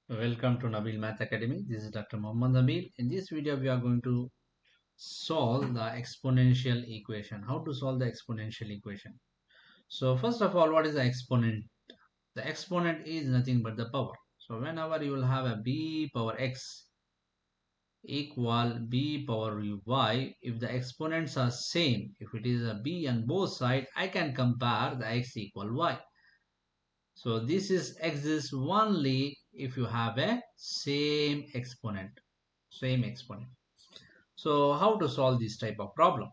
Welcome to Nabeel Math Academy. This is Dr. Mohammed Nabeel. In this video, we are going to solve the exponential equation. How to solve the exponential equation? So first of all, what is the exponent? The exponent is nothing but the power. So whenever you will have a b power x equal b power y, if the exponents are same, if it is a b on both sides, I can compare the x equal y. So this is exists only if you have a same exponent. Same exponent. So how to solve this type of problem?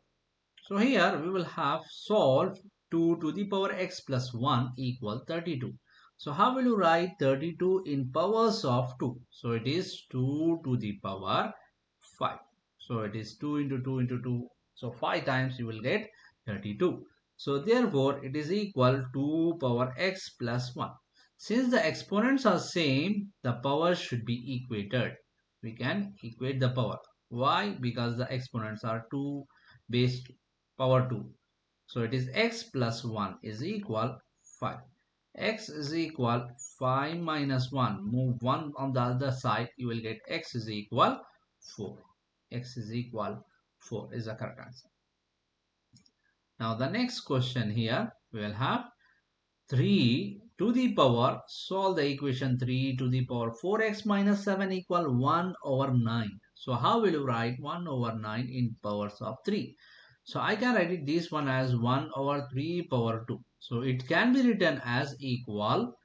So here we will have solve 2 to the power x plus 1 equal 32. So how will you write 32 in powers of 2? So it is 2 to the power 5. So it is 2 into 2 into 2. So 5 times you will get 32. So therefore it is equal to power x plus 1. Since the exponents are same, the powers should be equated. We can equate the power. Why? Because the exponents are 2 base power 2. So it is x plus 1 is equal 5. X is equal 5 minus 1. Move 1 on the other side. You will get x is equal 4. X is equal 4 is the correct answer. Now the next question here we will have 3 to the power, solve the equation 3 to the power 4x minus 7 equal 1 over 9. So how will you write 1 over 9 in powers of 3? So I can write it this one as 1 over 3 power 2. So it can be written as equal.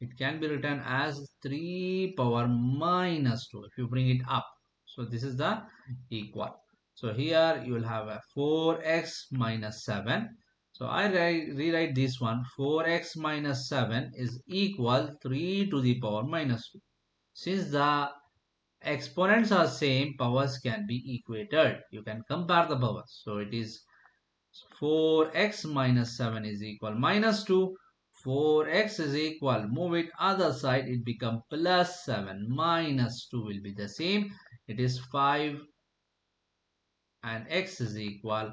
It can be written as 3 power minus 2 if you bring it up. So this is the equal. So here you will have a 4x minus 7. So I rewrite this one 4x minus 7 is equal 3 to the power minus 2. Since the exponents are same, powers can be equated. You can compare the powers. So it is 4x minus 7 is equal minus 2. 4x is equal, move it other side, it become plus 7 minus 2 will be the same. It is 5 and x is equal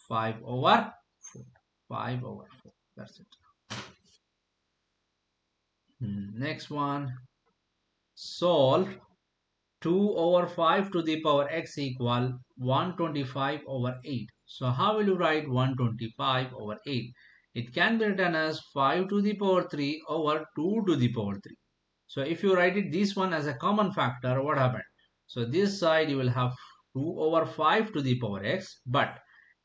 5 over 4. 5 over 4. That's it. Next one. Solve 2 over 5 to the power x equal 125 over 8. So how will you write 125 over 8? It can be written as 5 to the power 3 over 2 to the power 3. So if you write it this one as a common factor, what happened? So this side you will have 2 over 5 to the power x, but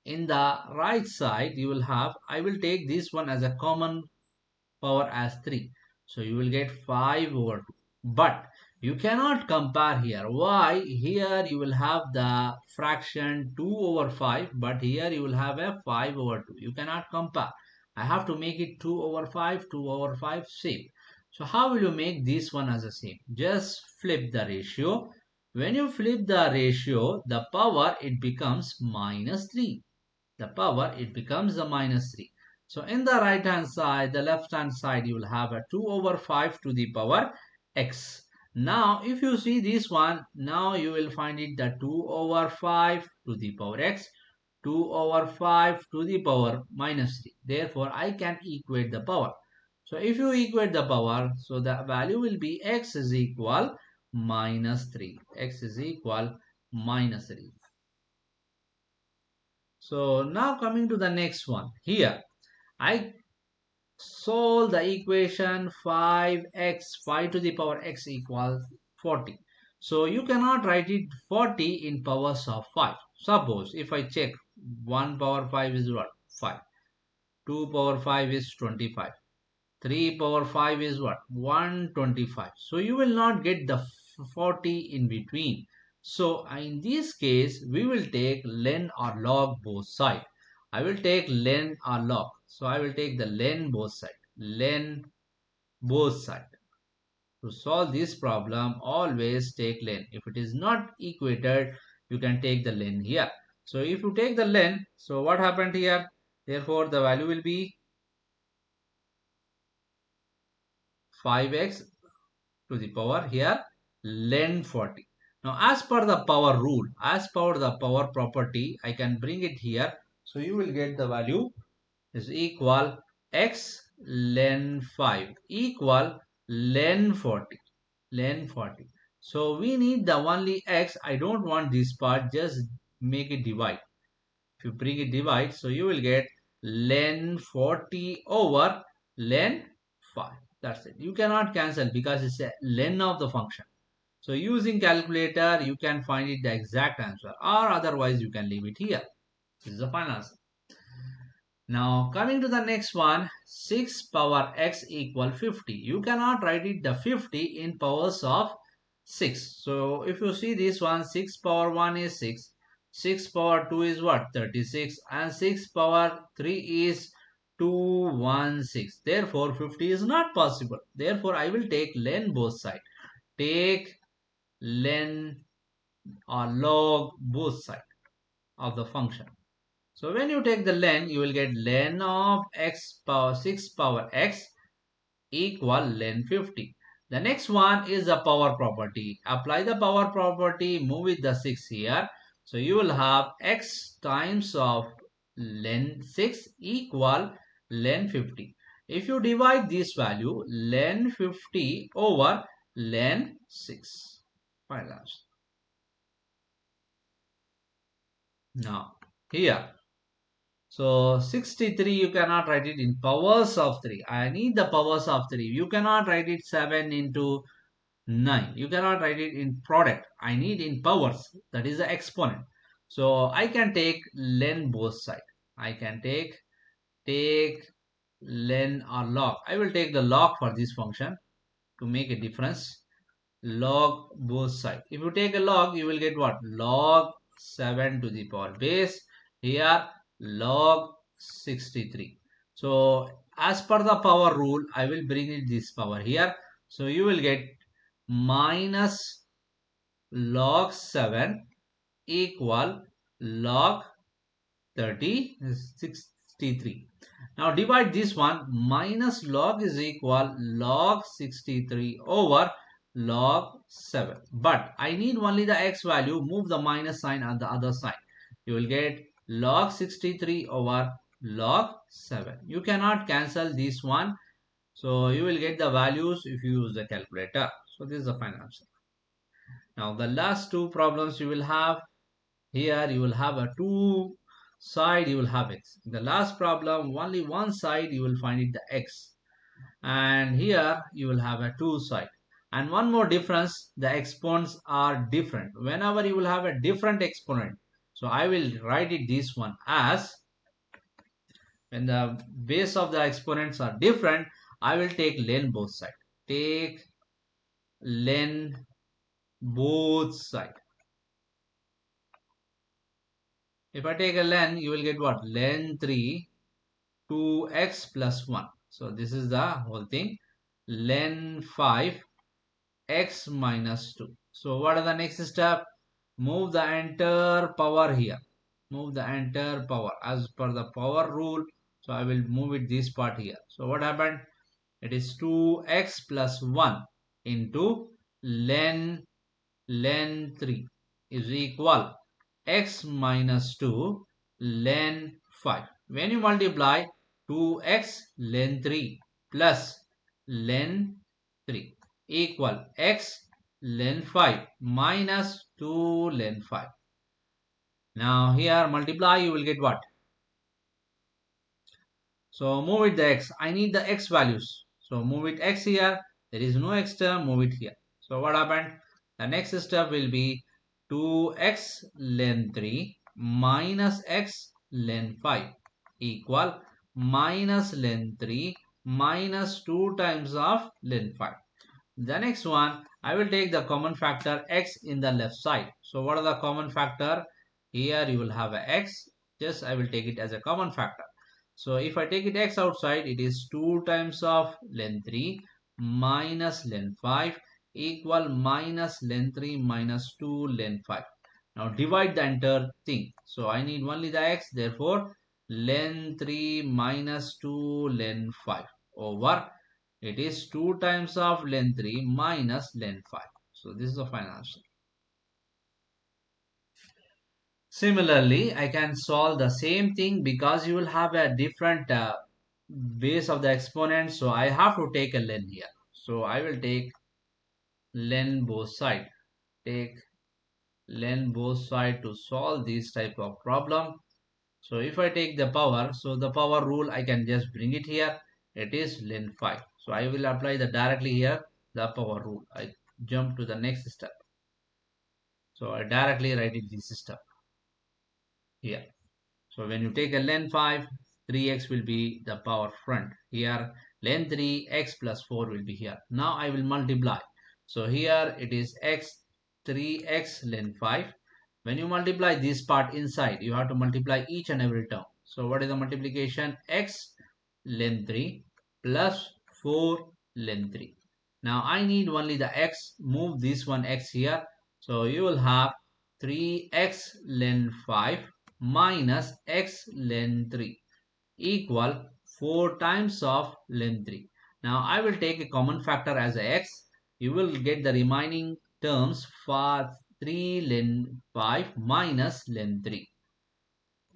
in the right side you will have, I will take this one as a common power as 3. So you will get 5 over 2. But you cannot compare here. Why? Here you will have the fraction 2 over 5, but here you will have a 5 over 2. You cannot compare. I have to make it 2 over 5, 2 over 5 same. So how will you make this one as a same? Just flip the ratio. When you flip the ratio, the power it becomes minus 3. The power it becomes the minus 3. So in the right hand side, the left hand side, you will have a 2 over 5 to the power x. Now if you see this one, now you will find it the 2 over 5 to the power x, 2 over 5 to the power minus 3. Therefore I can equate the power. So if you equate the power, so the value will be x is equal minus 3. X is equal minus 3. So now coming to the next one. Here I solve the equation 5x 5 to the power x equals 40. So you cannot write it 40 in powers of 5. Suppose if I check 1 power 5 is what? 5. 2 power 5 is 25. 3 power 5 is what? 125. So you will not get the 40 in between. So in this case, we will take len or log both sides. I will take len or log. So I will take the len both sides. Len both sides. To solve this problem, always take len. If it is not equated, you can take the len here. So if you take the len, so what happened here? Therefore, the value will be 5x to the power here len 40. Now as per the power rule, as per the power property, I can bring it here. So you will get the value is equal x len 5 equal len 40. len 40. So we need the only x. I don't want this part. Just make it divide. If you bring it divide, so you will get len 40 over len 5. That's it. You cannot cancel because it's a len of the function. So using calculator, you can find it the exact answer, or otherwise you can leave it here. This is the final answer. Now coming to the next one, 6 power x equal 50. You cannot write it the 50 in powers of 6. So if you see this one, 6 power 1 is 6. 6 power 2 is what? 36. And 6 power 3 is 216. Therefore 50 is not possible. Therefore I will take len both sides. Take len or log both sides of the function. So when you take the len, you will get len of x power 6 power x equal len 50. The next one is the power property. Apply the power property, move with the 6 here. So you will have x times of len 6 equal len 50. If you divide this value, len 50 over len 6. Final answer. Now here. So 63 you cannot write it in powers of 3. I need the powers of 3. You cannot write it 7 into 9. You cannot write it in product. I need in powers. That is the exponent. So I can take len both sides. I can take len or log. I will take the log for this function to make a difference. Log both sides. If you take a log, you will get what? Log 7 to the power base. Here log 63. So as per the power rule, I will bring it this power here. So you will get minus log 7 equal log 63. Now divide this one. Minus log is equal log 63 over log 7. But I need only the x value. Move the minus sign on the other side. You will get log 63 over log 7. You cannot cancel this one. So you will get the values if you use the calculator. So this is the final answer. Now the last two problems you will have. Here you will have a two side, you will have x. In the last problem, only one side you will find it the x. And here you will have a two side. And one more difference, the exponents are different. Whenever you will have a different exponent, so I will write it this one as, when the base of the exponents are different, I will take len both sides. Take len both sides. If I take a len, you will get what? Len 3, 2x plus 1. So this is the whole thing. Len 5, x minus 2. So what are the next step? Move the entire power here. Move the entire power as per the power rule. So I will move it this part here. So what happened? It is 2x plus 1 into len 3 is equal x minus 2 len 5. When you multiply 2x len 3 plus len 3 equal x len 5 minus 2 len 5. Now here multiply, you will get what? So move it the x. I need the x values. So move it x here. There is no x term. Move it here. So what happened? The next step will be 2x len 3 minus x len 5 equal minus len 3 minus 2 times of len 5. The next one, I will take the common factor x in the left side. So what are the common factor? Here you will have a x. Just I will take it as a common factor. So if I take it x outside, it is 2 times of len 3 minus len 5 equal minus len 3 minus 2 len 5. Now divide the entire thing. So I need only the x. Therefore, len 3 minus 2 len 5 over, it is 2 times of len 3 minus len 5. So this is the final answer. Similarly, I can solve the same thing because you will have a different base of the exponent. So I have to take a len here. So I will take len both side. Take len both side to solve this type of problem. So if I take the power, so the power rule I can just bring it here. It is len 5. So I will apply the directly here the power rule. I jump to the next step. So I directly write it this step here. So when you take a len 5, 3x will be the power front. Here len 3, x plus 4 will be here. Now I will multiply. So here it is x 3x len 5. When you multiply this part inside, you have to multiply each and every term. So what is the multiplication? X len 3 plus 4 len 3. Now I need only the x. Move this one x here. So you will have 3x len 5 minus x len 3 equal 4 times of len 3. Now I will take a common factor as a x. You will get the remaining terms for 3 len 5 minus len 3.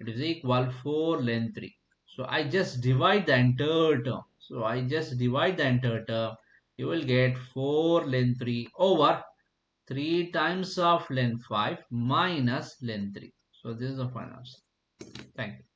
It is equal 4 len 3. So I just divide the entire term. So I just divide the entire term. You will get 4 len 3 over 3 times of len 5 minus len 3. So this is the final answer. Thank you.